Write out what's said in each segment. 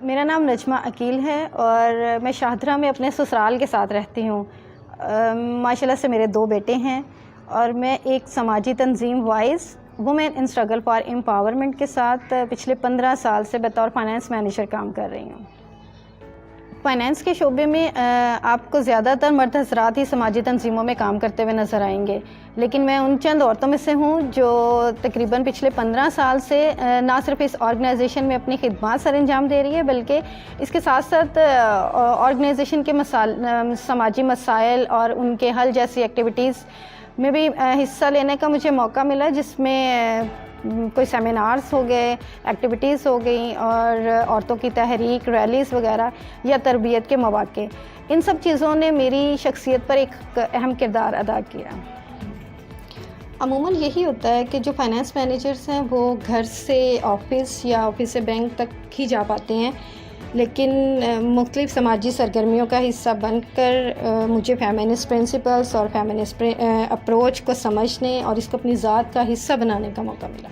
میرا نام نجمہ عقیل ہے اور میں شاہدرہ میں اپنے سسرال کے ساتھ رہتی ہوں۔ ماشاءاللہ سے میرے 2 بیٹے ہیں اور میں ایک سماجی تنظیم voice women in struggle for empowerment کے ساتھ پچھلے 15 سال سے بطور فائنانس مینیجر کام کر رہی ہوں۔ فائنانس کے شعبے میں آپ کو زیادہ تر مرد حضرات ہی سماجی تنظیموں میں کام کرتے ہوئے نظر آئیں گے، لیکن میں ان چند عورتوں میں سے ہوں جو تقریباً پچھلے 15 سال سے نہ صرف اس آرگنائزیشن میں اپنی خدمات سر انجام دے رہی ہے، بلکہ اس کے ساتھ ساتھ آرگنائزیشن کے سماجی مسائل اور ان کے حل جیسی ایکٹیویٹیز میں بھی حصہ لینے کا مجھے موقع ملا، جس میں کوئی سیمینارز ہو گئے، ایکٹیویٹیز ہو گئیں اور عورتوں کی تحریک، ریلیز وغیرہ یا تربیت کے مواقع، ان سب چیزوں نے میری شخصیت پر ایک اہم کردار ادا کیا۔ عموماً یہی ہوتا ہے کہ جو فائنانس مینیجرز ہیں وہ گھر سے آفس یا آفس سے بینک تک ہی جا پاتے ہیں، لیکن مختلف سماجی سرگرمیوں کا حصہ بن کر مجھے فیمنسٹ پرنسپلز اور فیمنسٹ اپروچ کو سمجھنے اور اس کو اپنی ذات کا حصہ بنانے کا موقع ملا۔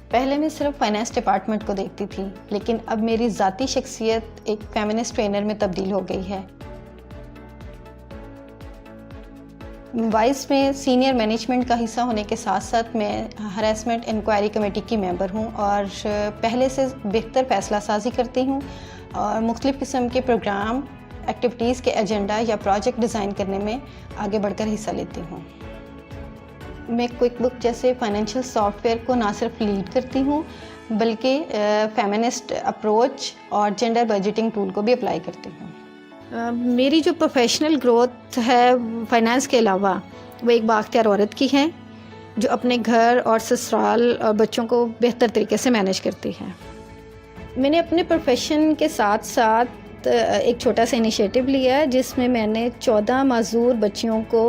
پہلے میں صرف فائنانس ڈپارٹمنٹ کو دیکھتی تھی، لیکن اب میری ذاتی شخصیت ایک فیمنسٹ ٹرینر میں تبدیل ہو گئی ہے۔ وائس میں سینئر مینجمنٹ کا حصہ ہونے کے ساتھ ساتھ میں ہراسمنٹ انکوائری کمیٹی کی ممبر ہوں اور پہلے سے بہتر فیصلہ سازی کرتی ہوں اور مختلف قسم کے پروگرام، ایکٹیویٹیز کے ایجنڈا یا پروجیکٹ ڈیزائن کرنے میں آگے بڑھ کر حصہ لیتی ہوں۔ میں کوئک بک جیسے فائنینشیل سافٹ ویئر کو نہ صرف لیڈ کرتی ہوں بلکہ فیمنسٹ اپروچ اور جینڈر بجٹنگ ٹول کو بھی اپلائی کرتی ہوں۔ میری جو پروفیشنل گروتھ ہے فائنانس کے علاوہ، وہ ایک بااختیار عورت کی ہے جو اپنے گھر اور سسرال اور بچوں کو بہتر طریقے سے مینیج کرتی ہے۔ میں نے اپنے پروفیشن کے ساتھ ساتھ ایک چھوٹا سا انیشیٹو لیا ہے جس میں نے 14 معذور بچیوں کو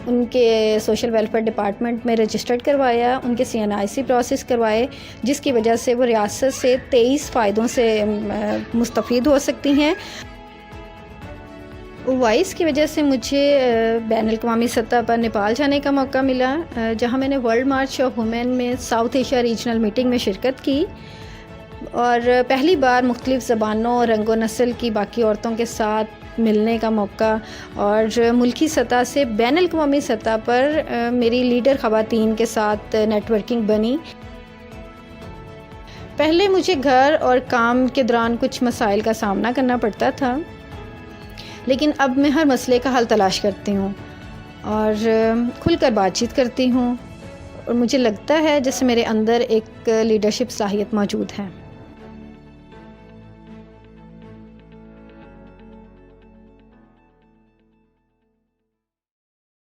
ان کے سوشل ویلفیئر ڈپارٹمنٹ میں رجسٹرڈ کروایا، ان کے CNIC پروسیس کروائے، جس کی وجہ سے وہ ریاست سے 23 فائدوں سے مستفید ہو سکتی ہیں۔ وائس کی وجہ سے مجھے بین الاقوامی سطح پر نیپال جانے کا موقع ملا، جہاں میں نے ورلڈ مارچ آف وومن میں ساؤتھ ایشیا ریجنل میٹنگ میں شرکت کی اور پہلی بار مختلف زبانوں، رنگ و نسل کی باقی عورتوں کے ساتھ ملنے کا موقع اور ملکی سطح سے بین الاقوامی سطح پر میری لیڈر خواتین کے ساتھ نیٹ ورکنگ بنی۔ پہلے مجھے گھر اور کام کے دوران کچھ مسائل کا سامنا کرنا پڑتا تھا، لیکن اب میں ہر مسئلے کا حل تلاش کرتی ہوں اور کھل کر بات چیت کرتی ہوں اور مجھے لگتا ہے جیسے میرے اندر ایک لیڈرشپ صلاحیت موجود ہے۔